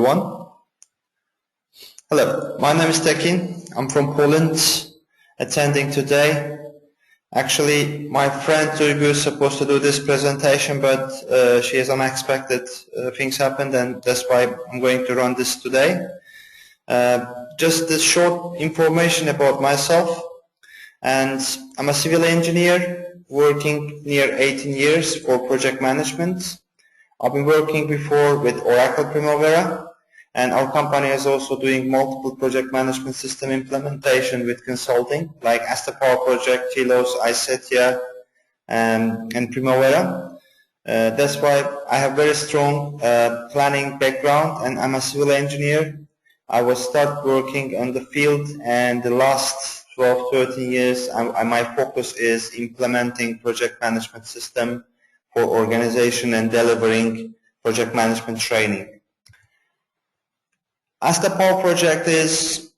everyone. Hello, my name is Tekin. I'm from Poland, attending today. Actually, my friend Duygu is supposed to do this presentation, but she has unexpected things happened, and that's why I'm going to run this today. Just a short information about myself. And I'm a civil engineer working near 18 years for project management. I've been working before with Oracle Primavera, and our company is also doing multiple project management system implementation with consulting like Asta Powerproject, Telos, Isetia, and Primavera. That's why I have very strong planning background, and I'm a civil engineer. I will start working on the field, and the last 12-13 years my focus is implementing project management system for organization and delivering project management training. Asta Powerproject is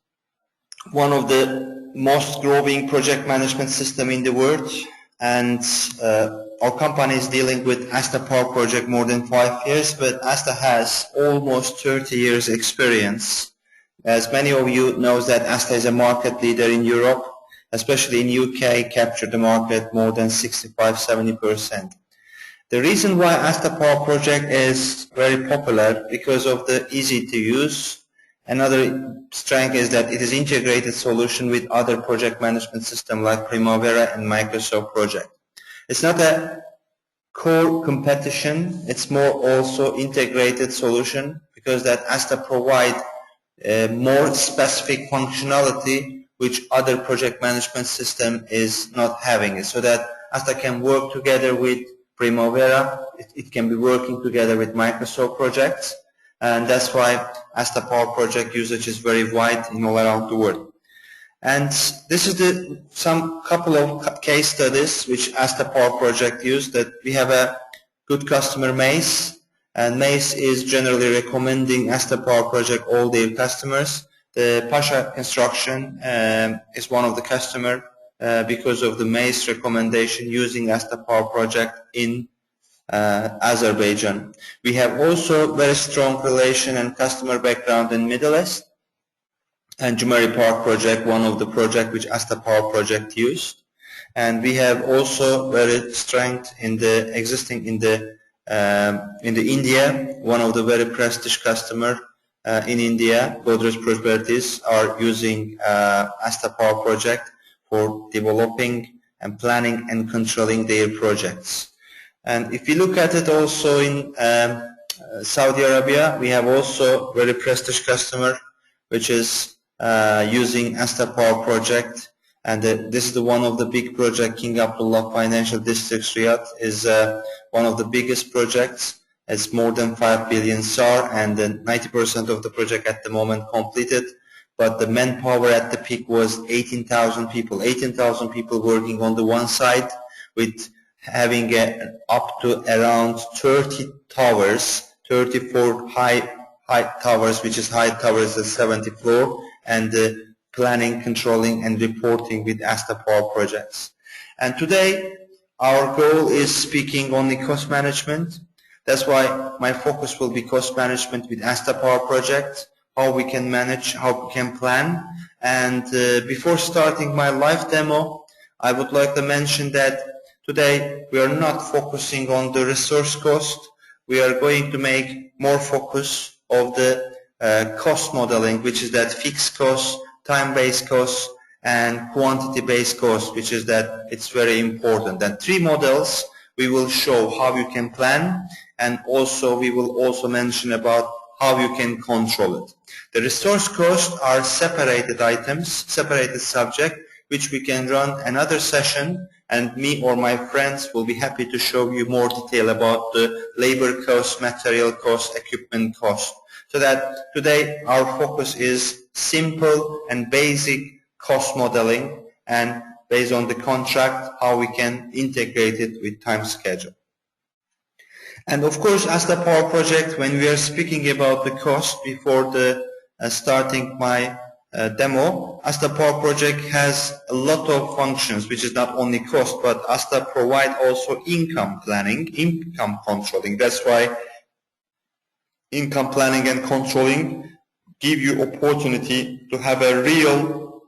one of the most growing project management system in the world, and our company is dealing with Asta Powerproject more than 5 years, but Asta has almost 30 years experience. As many of you know that Asta is a market leader in Europe, especially in UK, captured the market more than 65-70%. The reason why Asta Powerproject is very popular because of the easy to use. Another strength is that it is integrated solution with other project management system like Primavera and Microsoft Project. It's not a core competition, it's more also integrated solution because that Asta provide more specific functionality which other project management system is not having, so that Asta can work together with Primavera, it can be working together with Microsoft projects, and that's why Asta Powerproject usage is very wide in all around the world. And this is some couple of case studies which Asta Powerproject used. That we have a good customer Mace, and Mace is generally recommending Asta Powerproject all their customers. The Pasha Construction is one of the customer because of the Mace recommendation using Asta Powerproject in Azerbaijan. We have also very strong relation and customer background in Middle East, and Jumari Park project, one of the project which Asta Powerproject used. And we have also very strength in the existing in the India, one of the very prestigious customer in India, Godrej Properties, are using Asta Powerproject for developing and planning and controlling their projects. And if you look at it also in Saudi Arabia, we have also very prestigious customer which is using Asta Powerproject, and this is one of the big project. King Abdullah Financial District Riyadh is one of the biggest projects. It's more than 5 billion SAR, and 90% of the project at the moment completed. But the manpower at the peak was 18,000 people. 18,000 people working on the one side, with having up to around 30 towers, 34 high towers, which is high towers at 70th floor, and planning, controlling, and reporting with Asta Powerprojects. And today, our goal is speaking only cost management. That's why my focus will be cost management with Asta Powerproject, how we can manage, how we can plan. And before starting my live demo, I would like to mention that today we are not focusing on the resource cost. We are going to make more focus of the cost modeling, which is that fixed cost, time-based cost, and quantity-based cost, which is that it's very important. And 3 models we will show how you can plan, and also we will also mention about how you can control it. The resource costs are separated items, separated subject, which we can run another session, and me or my friends will be happy to show you more detail about the labor cost, material cost, equipment cost. So that today our focus is simple and basic cost modeling, and based on the contract, how we can integrate it with time schedule. And of course, Asta Powerproject, when we are speaking about the cost before the starting my demo, Asta Powerproject has a lot of functions, which is not only cost, but Asta provide also income planning, income controlling. That's why income planning and controlling give you opportunity to have a real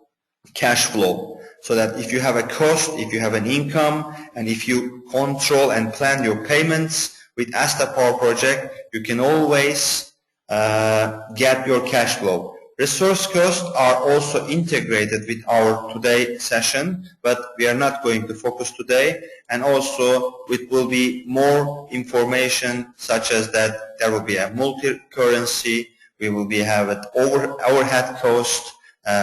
cash flow, so that if you have a cost, if you have an income, and if you control and plan your payments with Asta Powerproject, you can always get your cash flow. Resource costs are also integrated with our today session, but we are not going to focus today. And also it will be more information such as that there will be a multi-currency, we will have an overhead cost,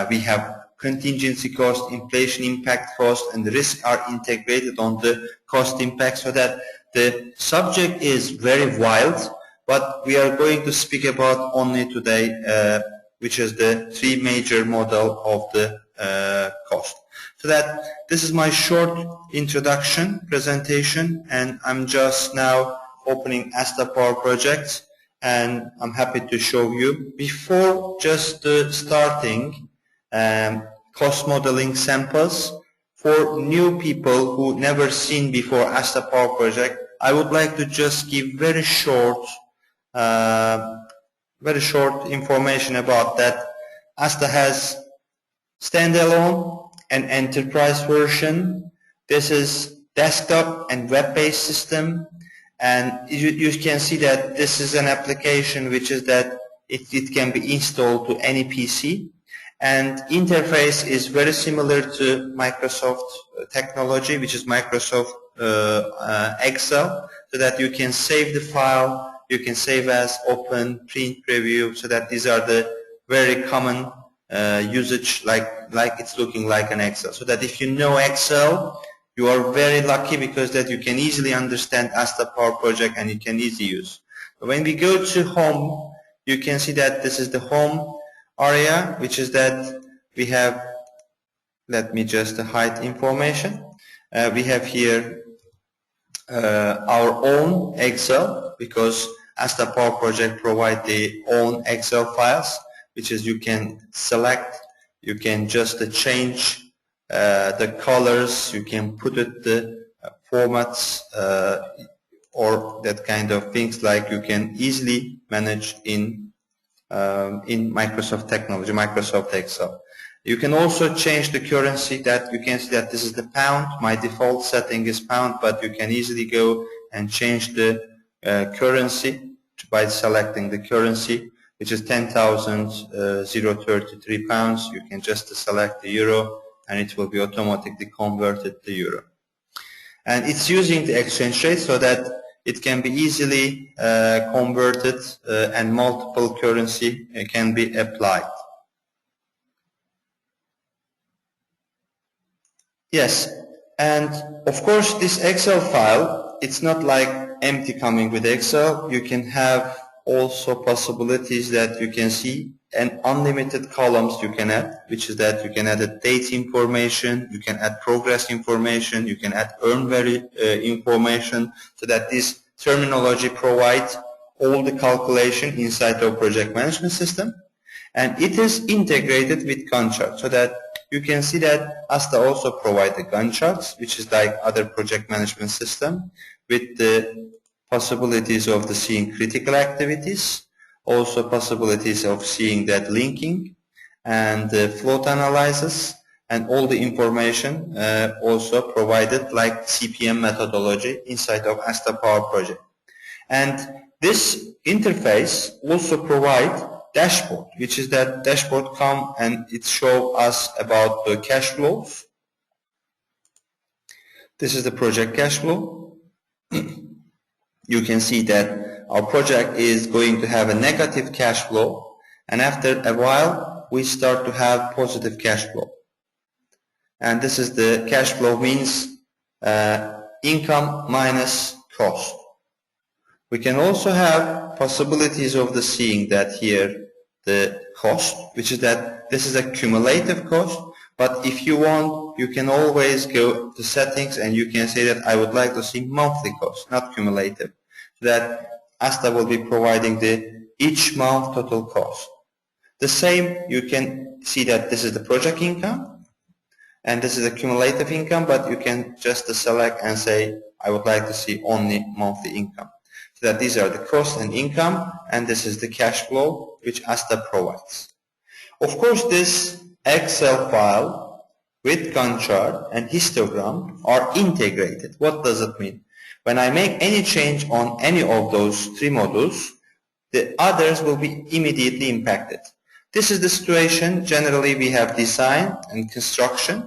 we have contingency cost, inflation impact cost, and the risks are integrated on the cost impact, so that the subject is very wild, but we are going to speak about only today, which is the three major model of the cost. So that this is my short introduction presentation, and I'm just now opening Asta Powerproject, and I'm happy to show you. Before just starting cost modeling samples, for new people who never seen before Asta Powerproject, I would like to just give very short information about that. Asta has standalone and enterprise version. This is desktop and web-based system, and you can see that this is an application which is that it can be installed to any PC, and interface is very similar to Microsoft technology, which is Microsoft Excel, so that you can save the file, you can save as, open, print, preview, so that these are the very common usage, like it's looking like an Excel. So that if you know Excel, you are very lucky, because that you can easily understand Asta Powerproject and you can easily use. But when we go to home, you can see that this is the home area, which is that we have, let me just hide information. We have here our own Excel, because Asta Powerproject provide their own Excel files, which is you can select, you can just change the colors, you can put it the formats or that kind of things, like you can easily manage in Microsoft technology, Microsoft Excel. You can also change the currency. That you can see that this is the pound. My default setting is pound, but you can easily go and change the currency by selecting the currency, which is 10,033 pounds. You can just select the euro, and it will be automatically converted to euro. And it's using the exchange rate, so that it can be easily converted and multiple currency can be applied. Yes, and of course this Excel file, it's not like empty coming with Excel. You can have also possibilities that you can see, and unlimited columns you can add, which is that you can add a date information, you can add progress information, you can add earn value information, so that this terminology provides all the calculation inside our project management system. And it is integrated with Gantt chart, so that you can see that Asta also provides the Gantt charts, which is like other project management system, with the possibilities of the seeing critical activities, also possibilities of seeing that linking, and float analysis, and all the information also provided like CPM methodology inside of Asta Powerproject. And this interface also provides dashboard, which is that dashboard come and it show us about the cash flows. This is the project cash flow. You can see that our project is going to have a negative cash flow, and after a while we start to have positive cash flow. And this is the cash flow, means income minus cost. We can also have possibilities of the seeing that here the cost, which is that this is a cumulative cost, but if you want, you can always go to settings and you can say that I would like to see monthly cost, not cumulative, so that Asta will be providing the each month total cost. The same, you can see that this is the project income and this is the cumulative income, but you can just select and say I would like to see only monthly income. So that these are the cost and income, and this is the cash flow which Asta provides. Of course, this Excel file with Gantt chart and histogram are integrated. What does it mean? When I make any change on any of those three modules, the others will be immediately impacted. This is the situation. Generally, we have design and construction,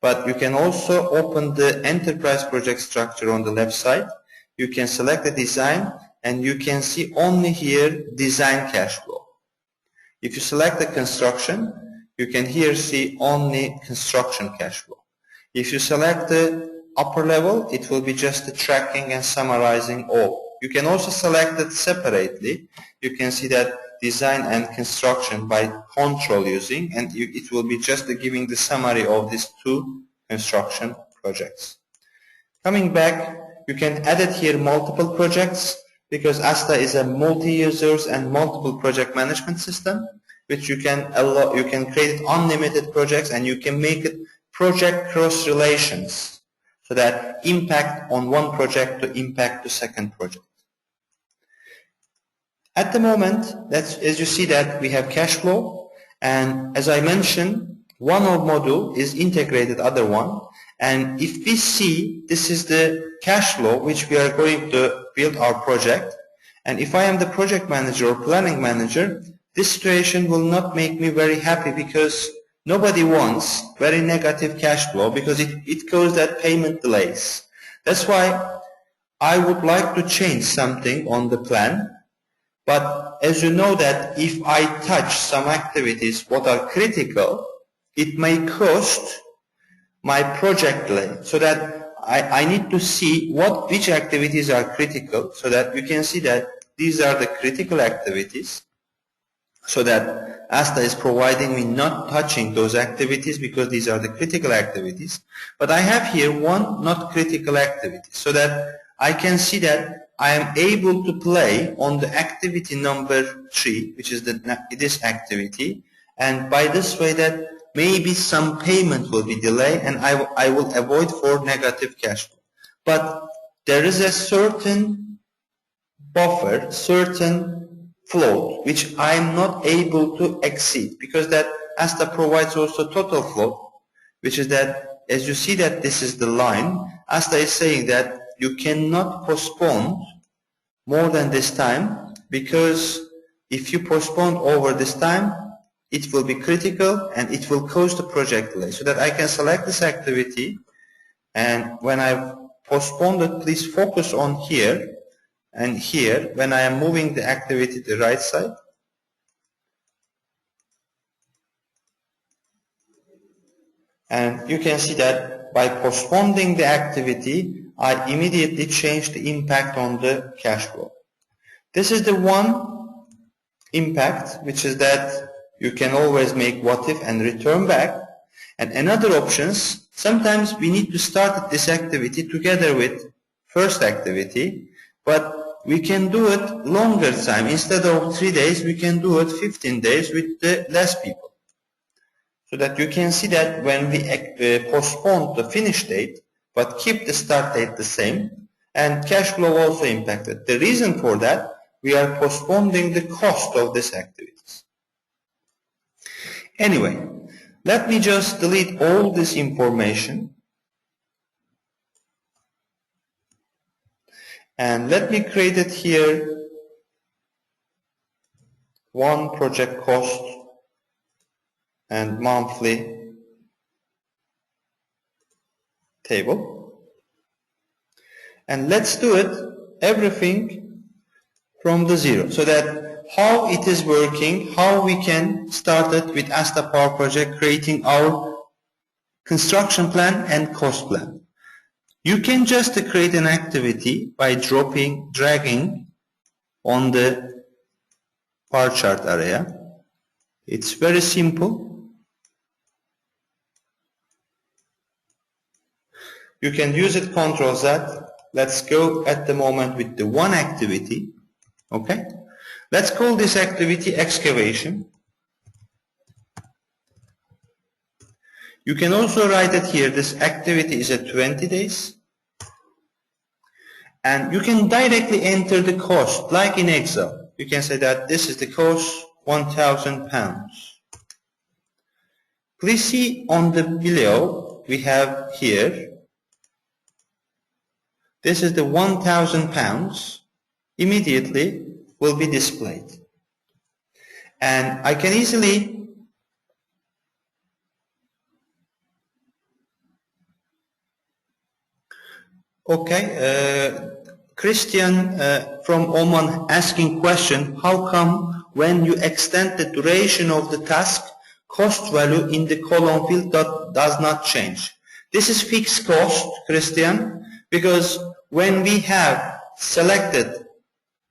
but you can also open the enterprise project structure on the left side. You can select the design and you can see only here design cash flow. If you select the construction, you can here see only construction cash flow. If you select the upper level, it will be just the tracking and summarizing all. You can also select it separately. You can see that design and construction by control using, and it will be just giving the summary of these two construction projects. Coming back, you can edit here multiple projects because Asta is a multi-users and multiple project management system, which you can create unlimited projects and you can make it project cross relations so that impact on one project to impact the second project. At the moment, as you see that we have cash flow, and as I mentioned, one of module is integrated other one, and if we see this is the cash flow which we are going to build our project, and if I am the project manager or planning manager, this situation will not make me very happy because nobody wants very negative cash flow because it causes that payment delays. That's why I would like to change something on the plan. But as you know that if I touch some activities what are critical, it may cost my project delay. So that I need to see which activities are critical so that you can see that these are the critical activities. So that Asta is providing me not touching those activities because these are the critical activities. But I have here one not critical activity so that I can see that I am able to play on the activity number 3, which is this activity, and by this way that maybe some payment will be delayed and I will avoid for negative cash flow. But there is a certain buffer, certain float, which I am not able to exceed because that Asta provides also total float, which is that as you see that this is the line, Asta is saying that you cannot postpone more than this time because if you postpone over this time, it will be critical and it will cause the project delay. So that I can select this activity, and when I postpone it, please focus on here and here when I am moving the activity to the right side. And you can see that by postponing the activity, I immediately change the impact on the cash flow. This is the one impact, which is that you can always make what if and return back. And another options, sometimes we need to start this activity together with first activity, but we can do it longer time. Instead of 3 days, we can do it 15 days with the less people. So that you can see that when we postpone the finish date, but keep the start date the same, and cash flow also impacted. The reason for that, we are postponing the cost of these activities. Anyway, let me just delete all this information. And let me create it here, one project cost and monthly table. And let's do it everything from the zero so that how it is working, how we can start it with Asta Powerproject creating our construction plan and cost plan. You can just create an activity by dragging on the bar chart area. It's very simple. You can use it, Ctrl Z. Let's go at the moment with the one activity. Okay. Let's call this activity excavation. You can also write it here. This activity is at 20 days. And you can directly enter the cost, like in Excel. You can say that this is the cost, £1,000. Please see on the below, we have here, this is the £1,000, immediately will be displayed. And I can easily Christian from Oman asking question, how come when you extend the duration of the task, cost value in the column field does not change? This is fixed cost, Christian, because when we have selected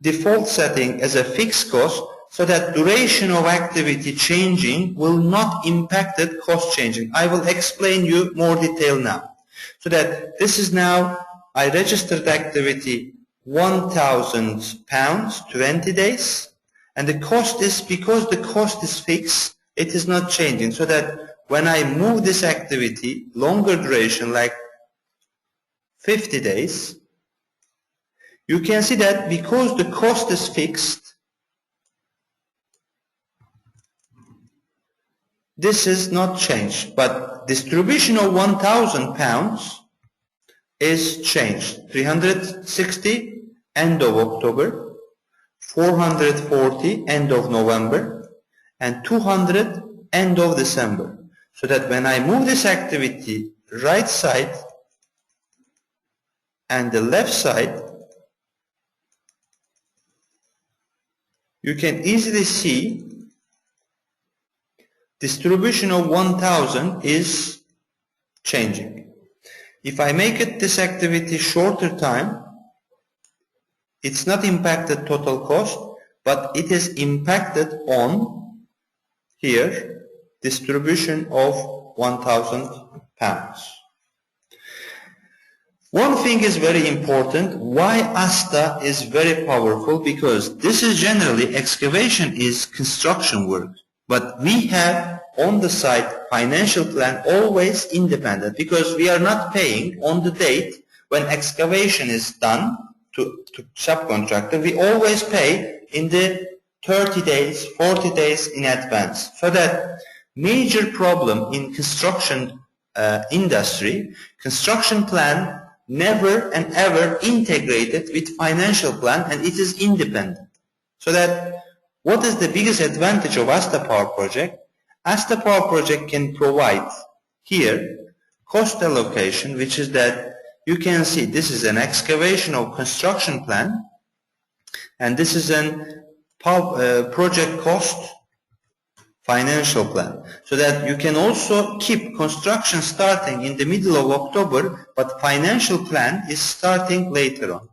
default setting as a fixed cost, so that duration of activity changing will not impact the cost changing. I will explain you more detail now. So that this is now, I registered activity £1,000, 20 days, and the cost is, because the cost is fixed, it is not changing. So that when I move this activity, longer duration like 50 days, you can see that because the cost is fixed, this is not changed, but distribution of £1,000 is changed. 360 end of October, 440 end of November, and 200 end of December. So that when I move this activity right side and the left side, you can easily see distribution of 1,000 is changing. If I make it this activity shorter time, it's not impacted total cost, but it is impacted on here distribution of £1,000. One thing is very important, why Asta is very powerful, because this is generally, excavation is construction work. But we have on the side financial plan always independent, because we are not paying on the date when excavation is done to subcontractor. We always pay in the 30 days, 40 days in advance. So that major problem in construction industry, construction plan never and ever integrated with financial plan, and it is independent. So that what is the biggest advantage of Asta Powerproject? Asta Powerproject can provide here cost allocation, which is that you can see this is an excavation of construction plan, and this is an project cost financial plan. So that you can also keep construction starting in the middle of October, but financial plan is starting later on.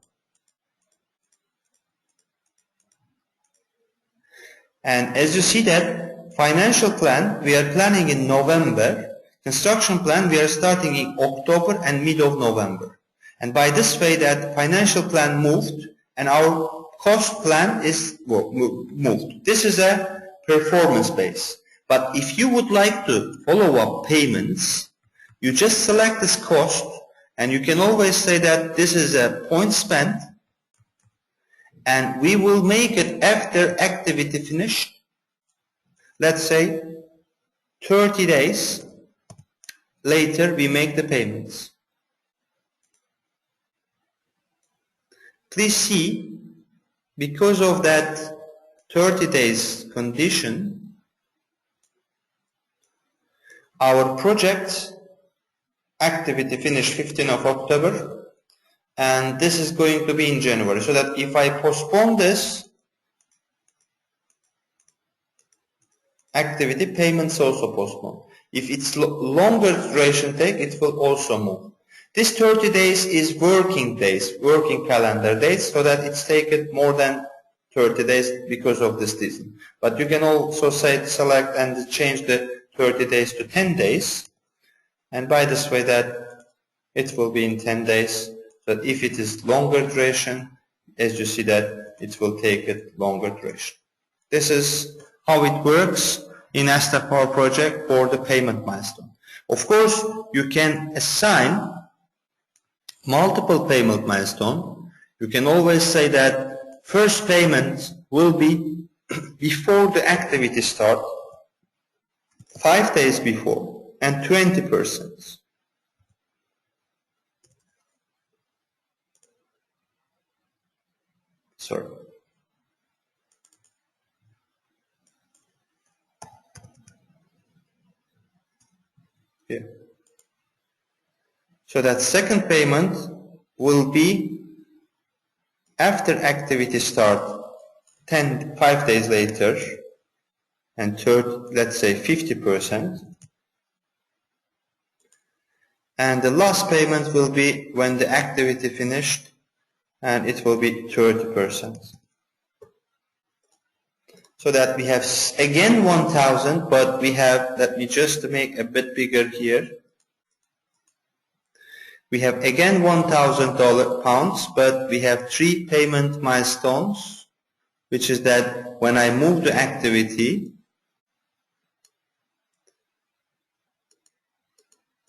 And as you see that financial plan we are planning in November, construction plan we are starting in October and mid of November. And by this way that financial plan moved and our cost plan is moved. This is a performance base. But if you would like to follow up payments, you just select this cost, and you can always say that this is a point spent, and we will make it after activity finish. Let's say 30 days later we make the payments. Please see, because of that 30 days condition, our project activity finished 15th of October, and this is going to be in January. So that if I postpone this activity, payments also postpone. If it's longer duration take, it will also move. This 30 days is working days, working calendar days, so that it's taken more than 30 days because of this reason. But you can also say select and change the 30 days to 10 days, and by this way that it will be in 10 days. But if it is longer duration, as you see that it will take it longer duration. This is how it works in Asta Powerproject for the payment milestone. Of course, you can assign multiple payment milestone. You can always say that first payment will be before the activity start, 5 days before, and 20%. Sorry. Here. So that second payment will be after activity start, 5 days later, and third, let's say 50%. And the last payment will be when the activity finished, and it will be 30%. So that we have again 1,000, but we have, let me just make a bit bigger here. We have again £1,000, but we have 3 payment milestones, which is that when I move the activity,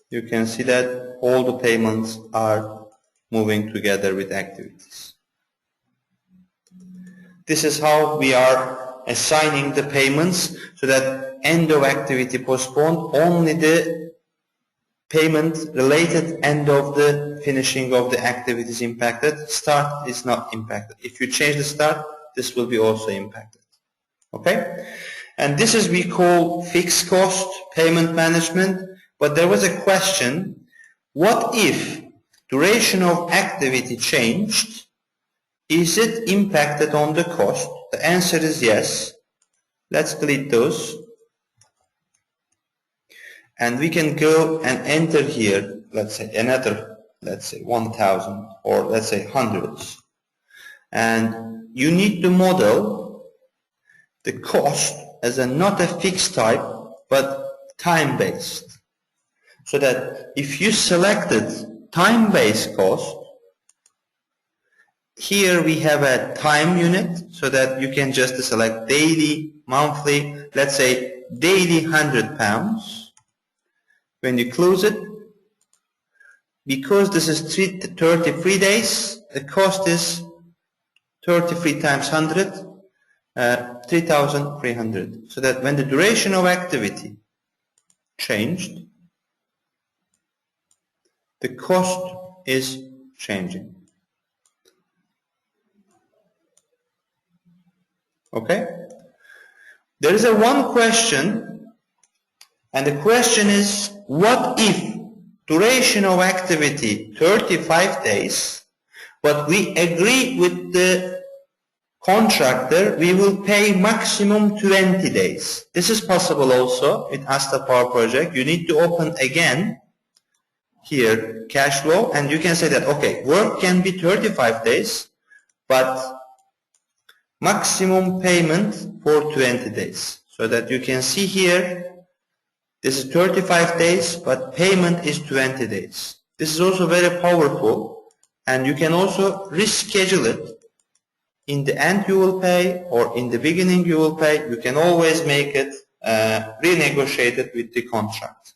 you can see that all the payments are moving together with activities. This is how we are assigning the payments, so that end of activity postponed, only the payment related end of the finishing of the activity is impacted. Start is not impacted. If you change the start, this will be also impacted. Okay? And this is we call fixed cost payment management. But there was a question, what if duration of activity changed? Is it impacted on the cost? The answer is yes. Let's delete those. And we can go and enter here, let's say another, let's say 1,000, or let's say hundreds. And you need to model the cost as not a fixed type, but time-based. So that if you selected time-based cost, here we have a time unit, so that you can just select daily, monthly, let's say daily £100. When you close it, because this is 33 days, the cost is 33 times 100, 3,300. So that when the duration of activity changed, the cost is changing. Okay? There is one question, and the question is, what if duration of activity 35 days, but we agree with the contractor, we will pay maximum 20 days. This is possible also with Asta Powerproject. You need to open again here cash flow, and you can say that, okay, work can be 35 days, but maximum payment for 20 days. So that you can see here, this is 35 days, but payment is 20 days. This is also very powerful, and you can also reschedule it. In the end you will pay, or in the beginning you will pay. You can always make it renegotiated with the contract.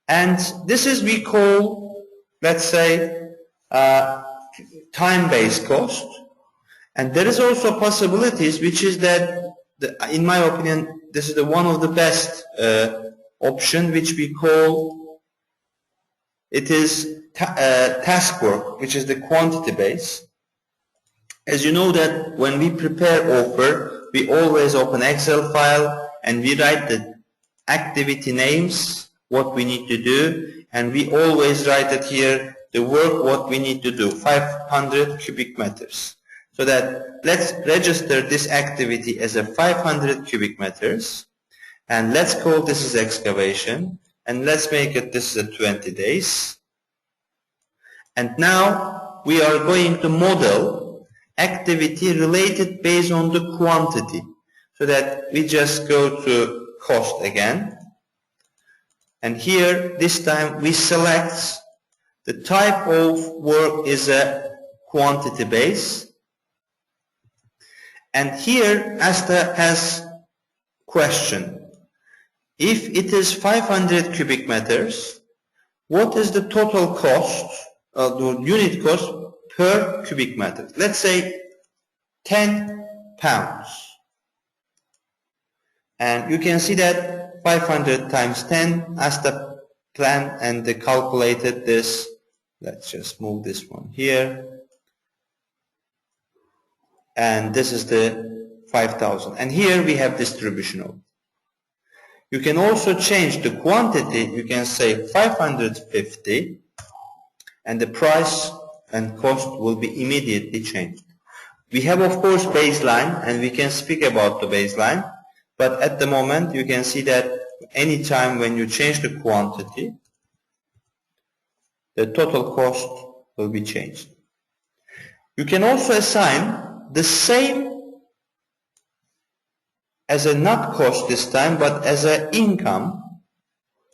And this is we call, let's say, time-based cost. And there is also possibilities, which is that, in my opinion, this is one of the best option, which we call, it is task work, which is the quantity base. As you know that when we prepare offer, we always open Excel file and we write the activity names, what we need to do, and we always write it here, the work, what we need to do, 500 cubic meters. So that let's register this activity as a 500 cubic meters, and let's call this is excavation, and let's make it this is a 20 days. And now we are going to model activity related based on the quantity. So that we just go to cost again. And here, this time, we select the type of work is a quantity base. And here, Asta has question. If it is 500 cubic meters, what is the total cost, the unit cost per cubic meter. Let's say 10 pounds. And you can see that 500 times 10 as the plan, and they calculated this. Let's just move this one here. And this is the 5,000. And here we have distribution of it. You can also change the quantity. You can say 550, and the price and cost will be immediately changed. We have, of course, baseline, and we can speak about the baseline. But at the moment, you can see that any time when you change the quantity, the total cost will be changed. You can also assign the same as a not cost this time, but as an income,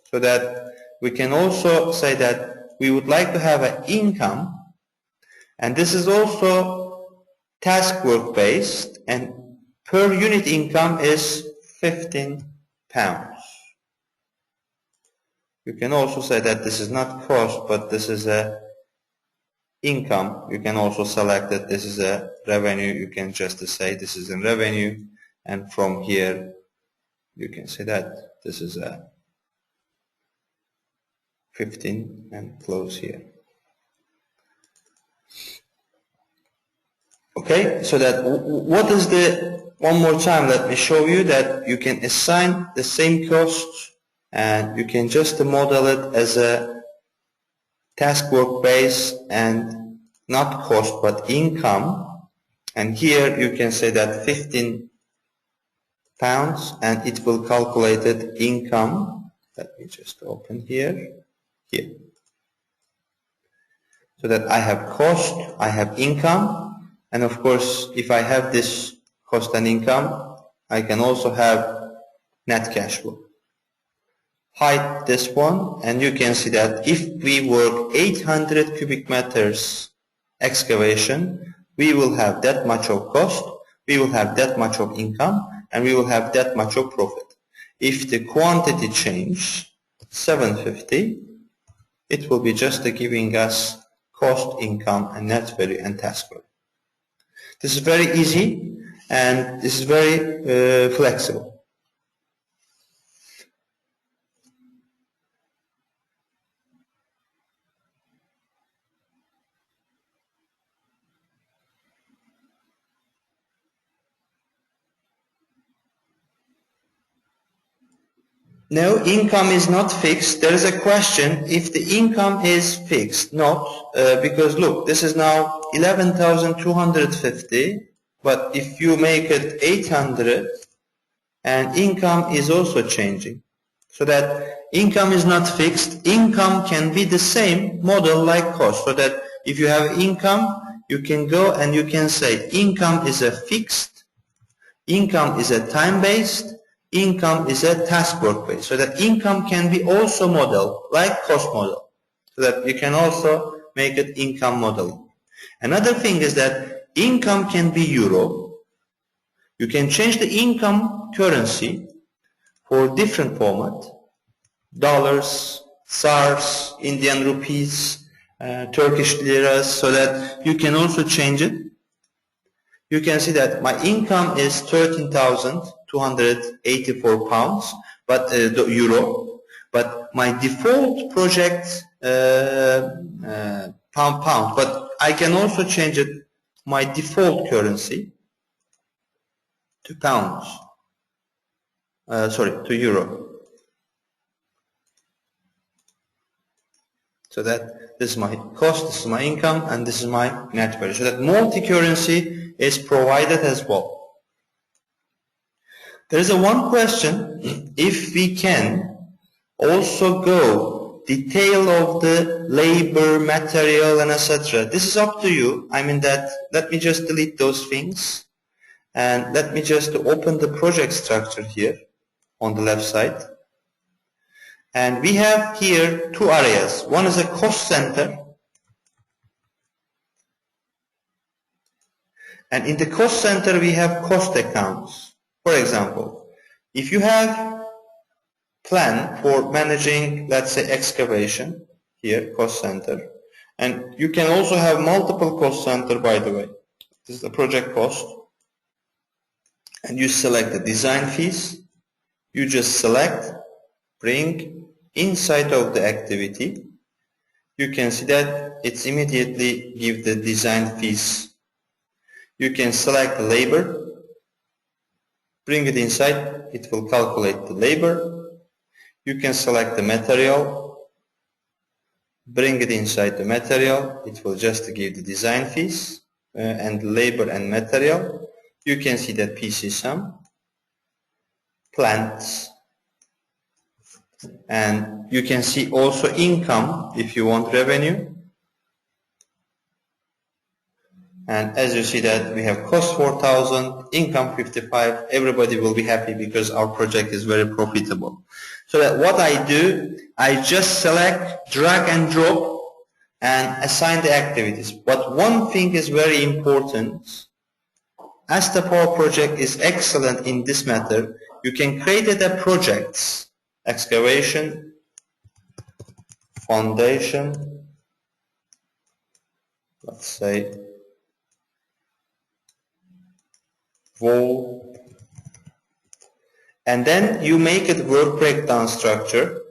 so that we can also say that we would like to have an income, and this is also task work based, and per unit income is 15 pounds. You can also say that this is not cost, but this is a income. You can also select that this is a revenue. You can just say this is a revenue, and from here you can say that this is a 15 and close here. Okay, so that what is the, one more time let me show you that you can assign the same cost, and you can just model it as a task work base and not cost but income, and here you can say that 15 pounds and it will calculate it income. Let me just open here, so that I have cost, I have income. And of course, if I have this cost and income, I can also have net cash flow. Hide this one, and you can see that if we work 800 cubic meters excavation, we will have that much of cost, we will have that much of income, and we will have that much of profit. If the quantity change 750, it will be just giving us cost, income, and net value and task value. This is very easy, and this is very flexible. No, income is not fixed. There is a question if the income is fixed. Not, because look, this is now 11,250, but if you make it 800, and income is also changing. So that income is not fixed. Income can be the same model like cost. So that if you have income, you can go and you can say income is a fixed, income is a time-based, income is a task work based. So that income can be also modeled like cost model. So that you can also make it income modeling. Another thing is that income can be euro. You can change the income currency for different format. Dollars, SARS, Indian rupees, Turkish liras, so that you can also change it. You can see that my income is 13,284 pounds, but euro. But my default project pound. But I can also change it my default currency to pounds. To euro. So that this is my cost, this is my income, and this is my net value. So that multi-currency is provided as well. There is one question, if we can also go detail of the labor, material, and etc. This is up to you. I mean that, let me just delete those things, and let me just open the project structure here on the left side. And we have here two areas. One is a cost center. And in the cost center, we have cost accounts. For example, if you have plan for managing, let's say, excavation, here, cost center, And you can also have multiple cost center, by the way. This is the project cost. And you select the design fees. You just select, bring inside of the activity. You can see that it's immediately give the design fees. You can select the labor, bring it inside, it will calculate the labor. You can select the material, bring it inside the material, it will just give the design fees and labor and material. You can see that PC sum, plants, and you can see also income if you want revenue. And as you see that we have cost 4,000, income 55, everybody will be happy because our project is very profitable. So that what I do, I just select, drag and drop and assign the activities. But one thing is very important. Asta Powerproject is excellent in this matter. You can create the projects, excavation, foundation, let's say wall, and then you make it work breakdown structure.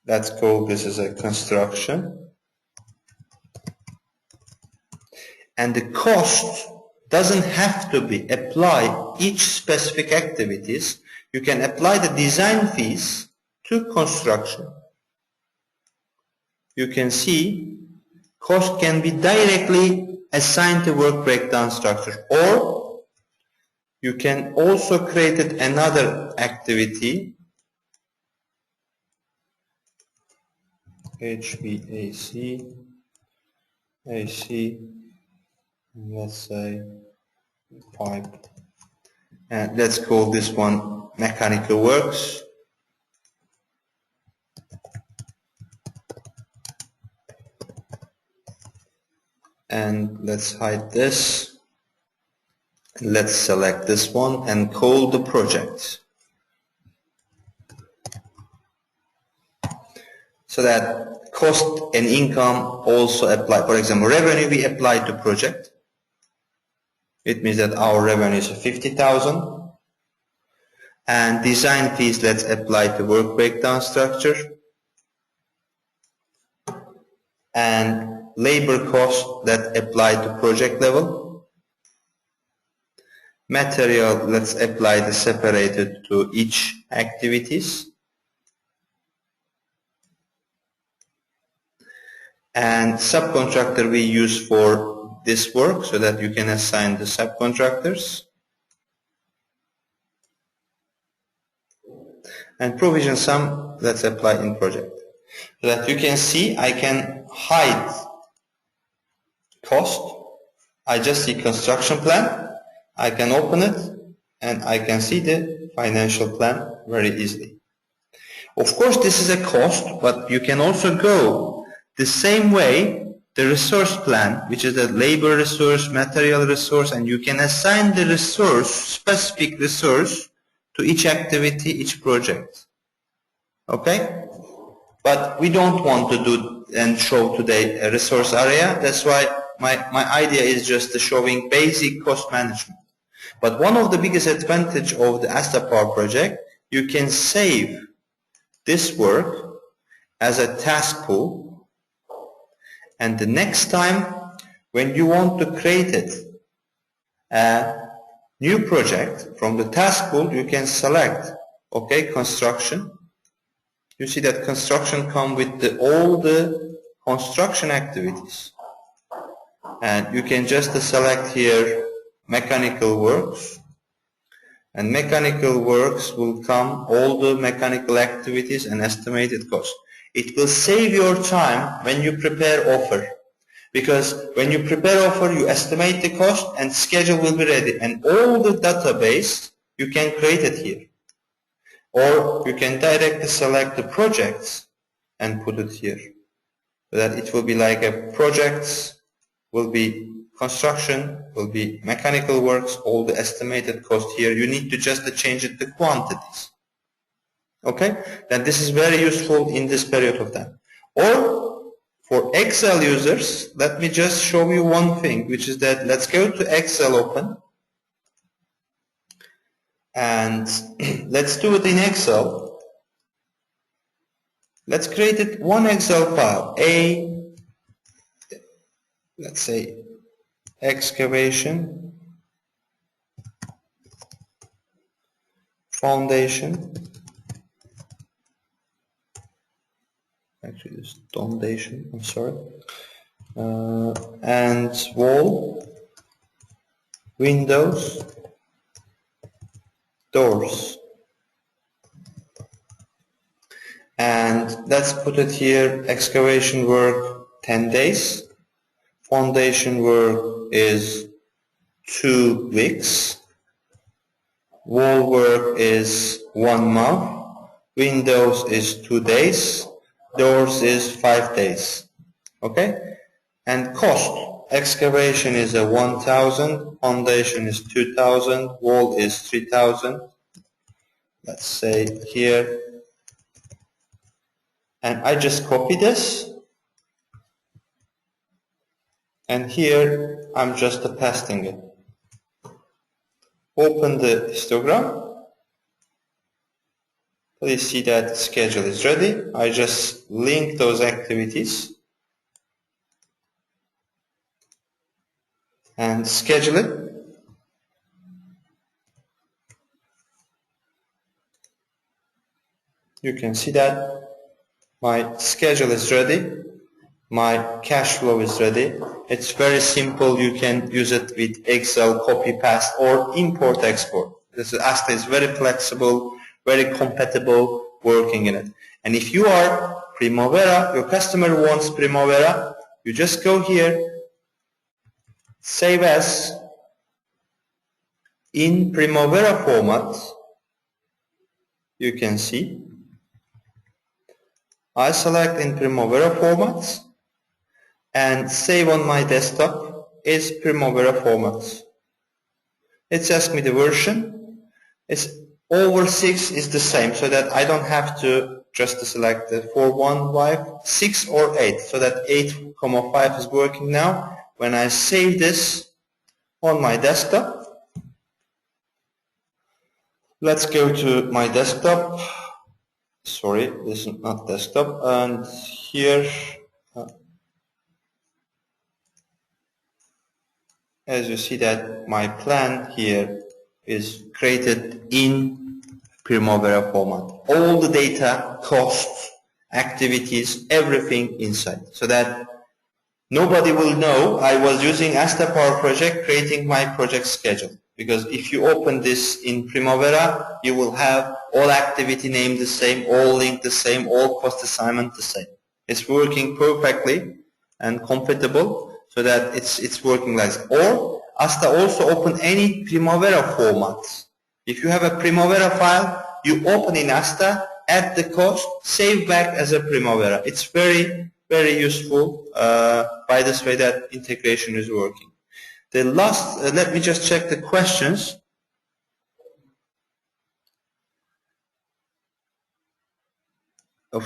Let's call this as a construction. And the cost doesn't have to be applied each specific activities. You can apply the design fees to construction. You can see cost can be directly assigned to work breakdown structure, or you can also create another activity, HVAC, AC, let's say pipe, and let's call this one mechanical works. And let's hide this. Let's select this one and call the project. So that cost and income also apply. For example, revenue we apply to project. It means that our revenue is 50,000. And design fees, let's apply to work breakdown structure. And labor costs that apply to project level. Material, let's apply the separated to each activities. And subcontractor we use for this work so that you can assign the subcontractors. And provision sum, let's apply in project. So that you can see I can hide cost. I just see construction plan. I can open it and I can see the financial plan very easily. Of course this is a cost, but you can also go the same way the resource plan, which is the labor resource, material resource, and you can assign the resource, specific resource, to each activity, each project. Okay? But we don't want to do and show today a resource area. That's why my idea is just showing basic cost management. But one of the biggest advantage of the Asta Powerproject, you can save this work as a task pool, and the next time when you want to create a new project from the task pool, you can select, okay, construction. You see that construction come with all the construction activities. And you can just select here mechanical works, and mechanical works will come all the mechanical activities and estimated cost. It will save your time when you prepare offer, because when you prepare offer you estimate the cost and schedule will be ready, and all the database you can create it here, or you can directly select the projects and put it here, so that it will be like a projects will be construction, will be mechanical works, all the estimated cost here. You need to just change it to quantities. Okay? Then this is very useful in this period of time. Or for Excel users, let me just show you one thing, which is that let's go to Excel open. And let's do it in Excel. Let's create it one Excel file. Let's say excavation foundation. Actually, it's foundation. I'm sorry. And wall, windows, doors. And let's put it here, excavation work 10 days, foundation work is 2 weeks, wall work is 1 month, windows is 2 days, doors is 5 days. Okay? And cost, excavation is 1,000, foundation is 2,000, wall is 3,000. Let's say here, and I just copy this, and here I'm just pasting it. Open the histogram. Please see that the schedule is ready. I just link those activities and schedule it. You can see that my schedule is ready, my cash flow is ready. It's very simple. You can use it with Excel, copy, paste, or import, export. Asta is very flexible, very compatible working in it. And if you are Primavera, your customer wants Primavera, you just go here, save as in Primavera format. You can see I select in Primavera formats and save on my desktop is Primavera formats. It's asked me the version. It's over 6 is the same, so that I don't have to just select the 415, 6 or 8, so that 8,5 is working now. When I save this on my desktop, let's go to my desktop. Sorry, this is not desktop, and here as you see that my plan here is created in Primavera format. All the data, costs, activities, everything inside, so that nobody will know I was using Asta Powerproject creating my project schedule. Because if you open this in Primavera, you will have all activity name the same, all link the same, all cost assignment the same. It's working perfectly and compatible, so that it's working like this. Or Asta also open any Primavera formats. If you have a Primavera file, you open in Asta, add the cost, save back as a Primavera. It's very, very useful by this way that integration is working. The last, let me just check the questions.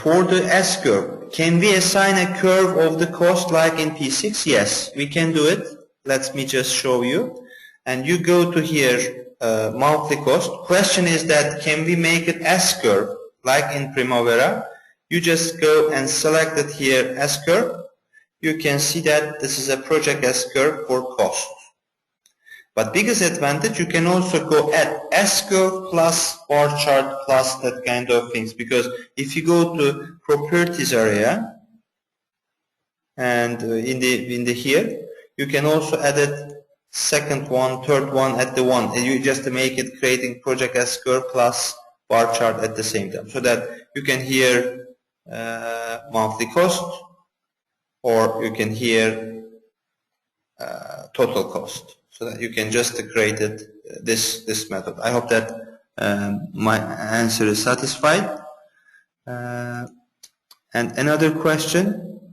For the S-curve, can we assign a curve of the cost like in P6? Yes, we can do it. Let me just show you. And you go to here, monthly cost. Question is that can we make it S-curve like in Primavera? You just go and select it here, S-curve. You can see that this is a project S-curve for cost. But biggest advantage, you can also go at S-curve plus bar chart plus that kind of things. Because if you go to properties area and in the here, you can also add it second one, third one at the one. And you just make it creating project S-curve plus bar chart at the same time, so that you can hear monthly cost, or you can hear total cost. So that you can just create it this method. I hope that my answer is satisfied. And another question,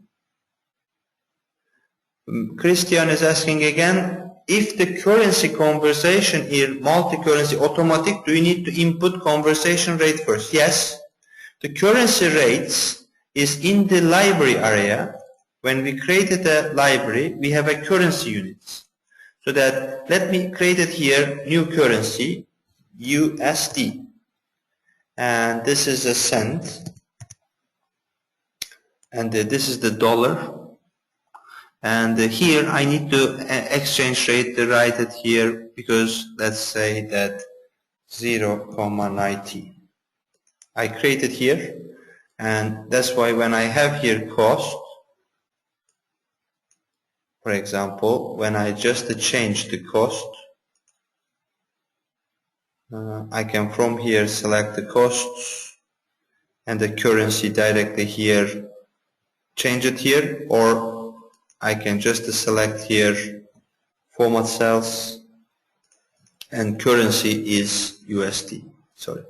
Christian is asking again, if the currency conversion here, multi-currency automatic, do you need to input conversion rate first? Yes, the currency rates is in the library area. When we created a library, we have a currency units. So that, let me create it here, new currency, USD. And this is a cent. And this is the dollar. And here I need to exchange rate to write it here, because let's say that 0.90. I created here, and that's why when I have here cost, for example, when I just change the cost, I can from here select the costs and the currency directly here, change it here, or I can just select here format cells and currency is USD. Sorry.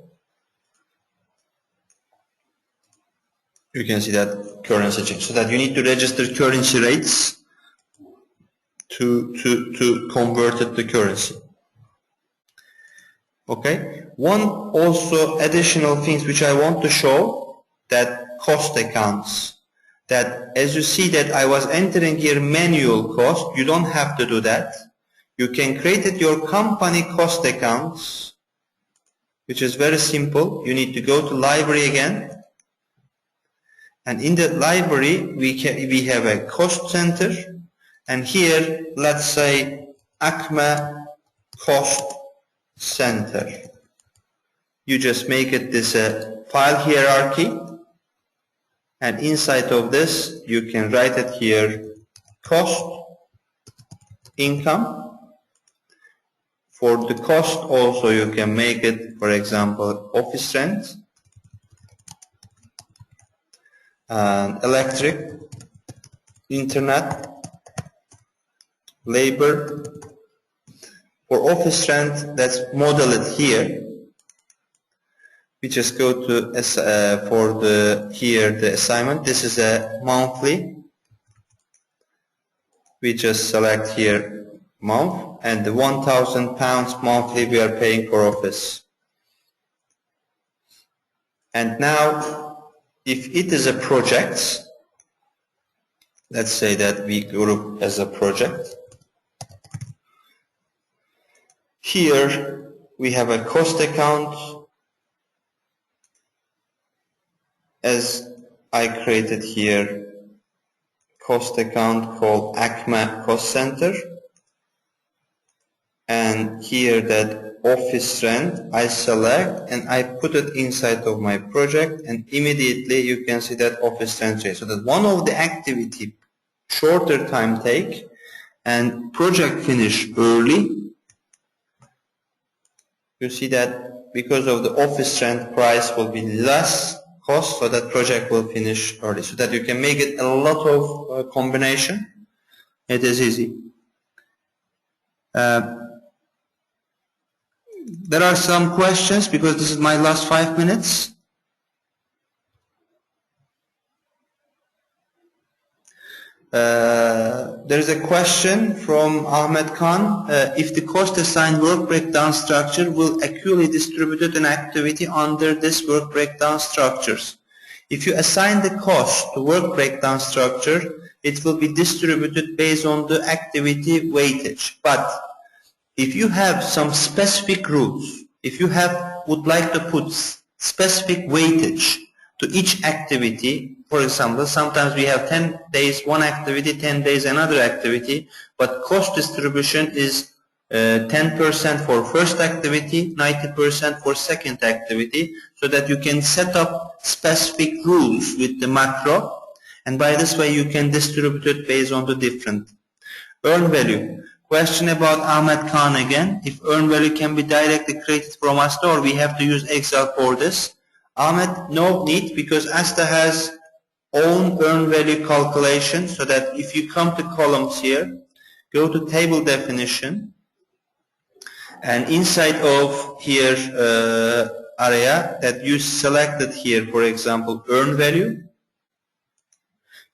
You can see that currency change. So that you need to register currency rates to convert it to currency. Okay. One also additional things which I want to show, that cost accounts. That as you see that I was entering here manual cost, you don't have to do that. You can create it your company cost accounts, which is very simple. You need to go to library again, and in the library we have a cost center, and here let's say Acme cost center. You just make it this file hierarchy, and inside of this you can write it here cost income. For the cost also you can make it, for example, office rent, electric, internet, labor. For office rent, let's model it here. We just go to for the assignment. This is a monthly. We just select here month, and the £1,000 monthly we are paying for office. And now, if it is a project, let's say that we group as a project. Here we have a cost account, as I created here cost account called Acme Cost Center, and here that office rent I select and I put it inside of my project, and immediately you can see that office rent change. So that one of the activity shorter time take and project finish early. You see that because of the office rent price will be less cost, so that project will finish early, so that you can make it a lot of combination. It is easy. There are some questions because this is my last 5 minutes. There is a question from Ahmed Khan. If the cost assigned work breakdown structure will equally distributed an activity under this work breakdown structures. If you assign the cost to work breakdown structure, it will be distributed based on the activity weightage. But if you have some specific rules, if you would like to put specific weightage to each activity, for example, sometimes we have 10 days one activity, 10 days another activity, but cost distribution is 10% for first activity, 90% for second activity, so that you can set up specific rules with the macro, and by this way you can distribute it based on the different. Earn value. Question about Ahmed Khan again. If earn value can be directly created from Asta, or we have to use Excel for this? Ahmed, no need, because Asta has own earn value calculation, so that if you come to columns here, go to table definition, and inside of here area that you selected here, for example, earn value,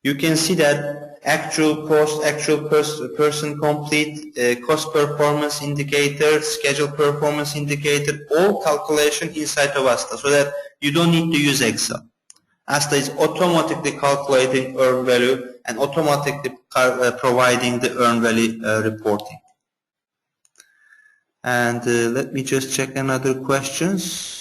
you can see that actual cost, actual person complete, cost performance indicator, schedule performance indicator, all calculation inside of Asta, so that you don't need to use Excel. Asta is automatically calculating earn value and automatically providing the earn value reporting. And let me just check another questions.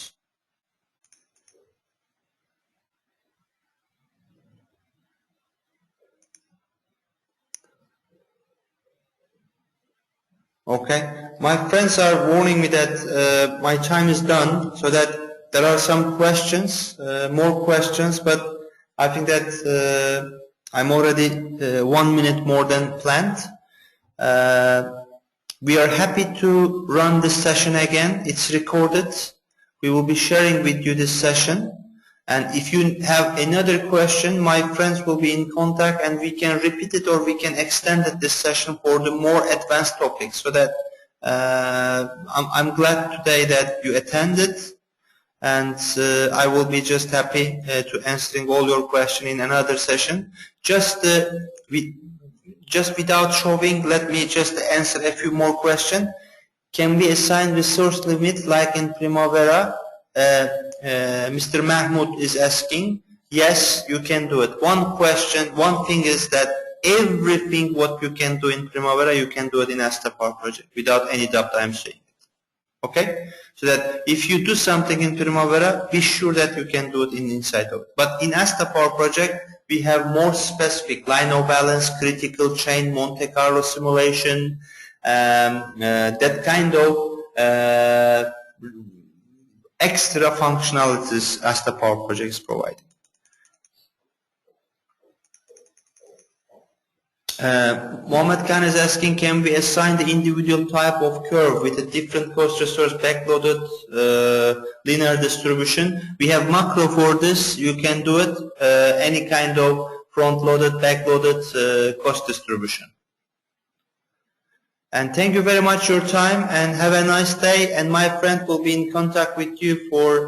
Okay, my friends are warning me that my time is done, so that there are some questions, more questions, but I think that I'm already 1 minute more than planned. We are happy to run this session again. It's recorded. We will be sharing with you this session. And if you have another question, my friends will be in contact and we can repeat it or we can extend this session for the more advanced topics. So that I'm glad today that you attended, and I will be just happy to answering all your questions in another session. Just without showing, let me just answer a few more questions. Can we assign resource limit like in Primavera? Mr. Mahmoud is asking. Yes, you can do it. One thing is that everything what you can do in Primavera, you can do it in Asta Powerproject without any doubt. I'm saying it. Okay? So that if you do something in Primavera, be sure that you can do it inside of it. But in Asta Powerproject, we have more specific line of balance, critical chain, Monte Carlo simulation, that kind of extra functionalities Asta Powerproject is providing. Mohammed Khan is asking, can we assign the individual type of curve with a different cost resource backloaded linear distribution? We have macro for this. You can do it any kind of front-loaded, back-loaded cost distribution. And thank you very much for your time and have a nice day. And my friend will be in contact with you for